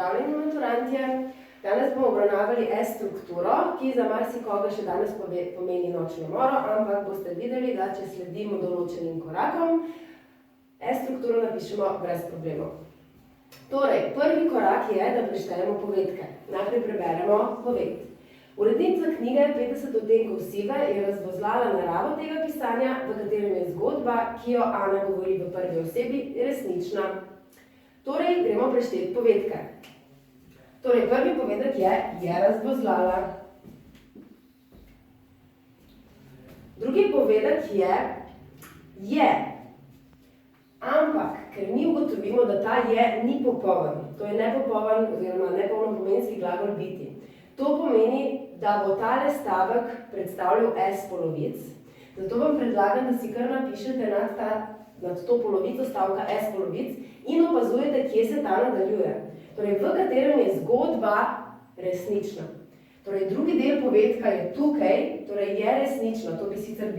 Pozdravljeni maturantje! Danes bomo obravnavali S-strukturo, ki za marsikoga še danes pomeni nočno moro, ampak boste videli, da če sledimo določenim korakom, S-strukturo napišemo brez problemov. Torej, prvi korak je, da preštejemo povedke. Najprej preberemo poved. Urednica knjige 50 odtenkov sive je razvozlala naravo tega pisanja, v katerem je zgodba, ki jo Ana govori v prvi osebi, resnična. Torej, gremo prešteti povedke. Torej, prvi povedek je razvozlala. Drugi povedek je. Ampak, ker mi ugotovimo, da ta ni popoln, to je nepopoln oziroma nepolnopomenski glagol biti. To pomeni, da bo tale stavek predstavljal S polovic, zato vam predlagam, da si kar napišete nad to polovico stavka S polovic in opazujete, kje se ta nadaljuje. Torej, v katerem je zgodba resnična. Torej, drugi del povedka je tukaj, torej je resnična, to bi sicer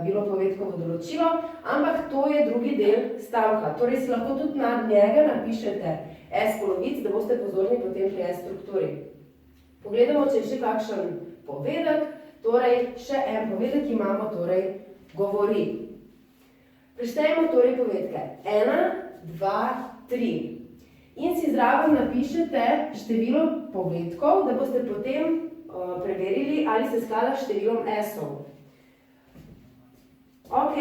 bilo povedkovo določilo, ampak to je drugi del stavka. Torej, si lahko tudi nad njega napišete S polovic, da boste pozorni potem pri S-strukturi. Pogledamo, če je še kakšen povedek, torej še en povedek imamo, torej govori. Preštejemo torej povedke. 1, 2, 3. In si zraven napišete število povedkov, da boste potem preverili, ali se sklada s številom S-ov. Ok,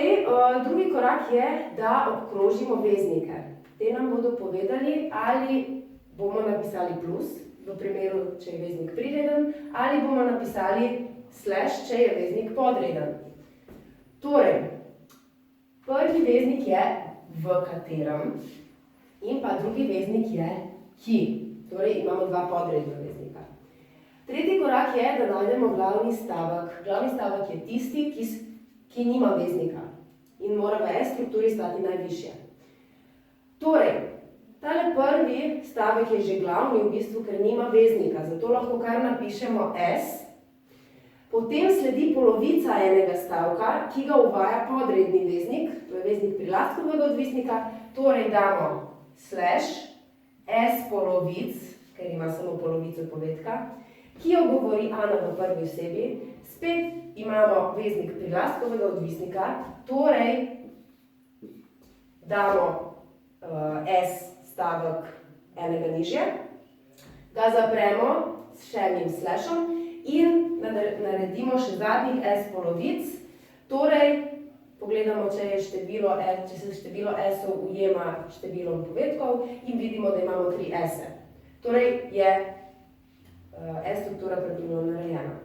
drugi korak je, da obkrožimo veznike. Te nam bodo povedali, ali bomo napisali plus, v primeru, če je veznik prireden, ali bomo napisali slash, če je veznik podreden. Torej, prvi veznik je v katerem in pa drugi veznik je ki. Torej, imamo dva podredna veznika. Tretji korak je, da najdemo glavni stavek. Glavni stavek je tisti, ki nima veznika in mora v S-strukturi stati najvišje. Torej, tale prvi stavek je že glavni v bistvu, ker nima veznika, zato lahko kar napišemo S. Potem sledi polovica enega stavka, ki ga uvaja podredni veznik, to je veznik prilastkovega odvisnika, torej damo slash S polovic, ker ima samo polovico povedka, ki jo govori Ana v prvi osebi, spet imamo veznik prilastkovega odvisnika, torej damo S stavek enega nižje, ga zapremo s še enim slashom in naredimo še zadnjih S polovic, torej pogledamo, če se število S-ov ujema številom povedkov in vidimo, da imamo 3 S-e. Torej je S-struktura pravilno narejena.